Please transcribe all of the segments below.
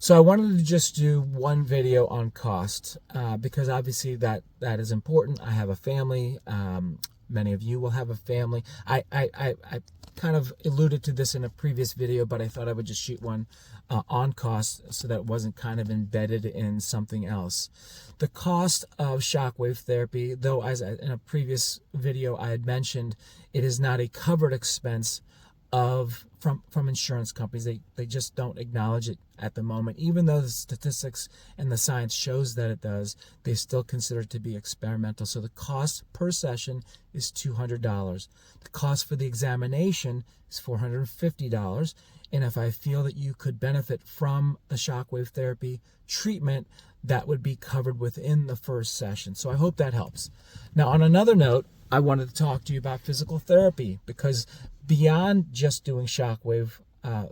So I wanted to just do one video on cost because obviously that is important. I have a family. Many of you will have a family. I kind of alluded to this in a previous video, but I thought I would just shoot one on cost so that it wasn't kind of embedded in something else. The cost of shockwave therapy, though as in a previous video I had mentioned, it is not a covered expense from insurance companies. They just don't acknowledge it at the moment. Even though the statistics and the science shows that it does, they still consider it to be experimental. So the cost per session is $200. The cost for the examination is $450. And if I feel that you could benefit from the shockwave therapy treatment, that would be covered within the first session. So I hope that helps. Now, on another note, I wanted to talk to you about physical therapy, because beyond just doing shockwave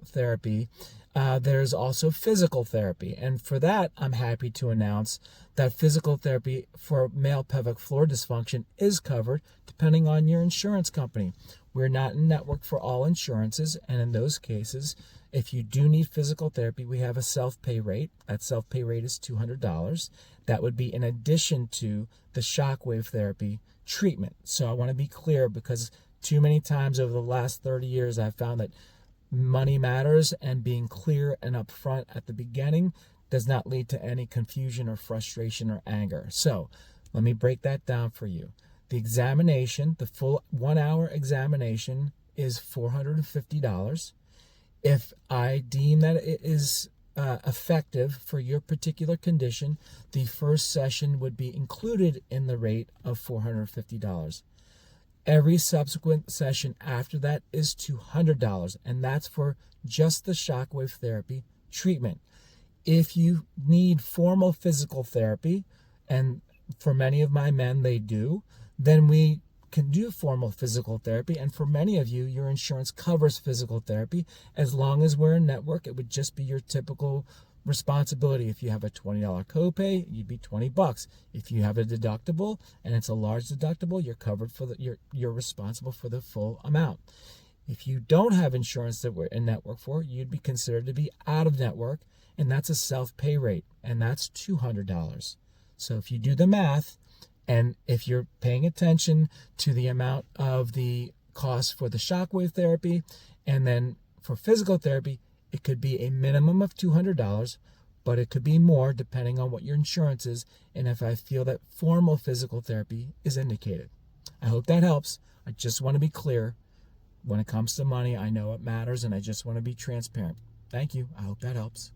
therapy, there's also physical therapy. And for that, I'm happy to announce that physical therapy for male pelvic floor dysfunction is covered depending on your insurance company. We're not in network for all insurances, and in those cases, if you do need physical therapy, we have a self-pay rate. That self-pay rate is $200. That would be in addition to the shockwave therapy treatment. So I want to be clear, because too many times over the last 30 years, I've found that money matters, and being clear and upfront at the beginning does not lead to any confusion or frustration or anger. So let me break that down for you. The examination, the full 1 hour examination, is $450. If I deem that it is effective for your particular condition, the first session would be included in the rate of $450. Every subsequent session after that is $200, and that's for just the shockwave therapy treatment. If you need formal physical therapy, and for many of my men they do, then we can do formal physical therapy. And for many of you, your insurance covers physical therapy. As long as we're in network, it would just be your typical responsibility. If you have a $20 copay, you'd be $20. If you have a deductible and it's a large deductible, you're covered for you're responsible for the full amount. If you don't have insurance that we're in network for, you'd be considered to be out of network, and that's a self-pay rate, and that's $200. So if you do the math, and if you're paying attention to the amount of the cost for the shockwave therapy, and then for physical therapy, it could be a minimum of $200, but it could be more depending on what your insurance is, and if I feel that formal physical therapy is indicated. I hope that helps. I just want to be clear. When it comes to money, I know it matters, and I just want to be transparent. Thank you. I hope that helps.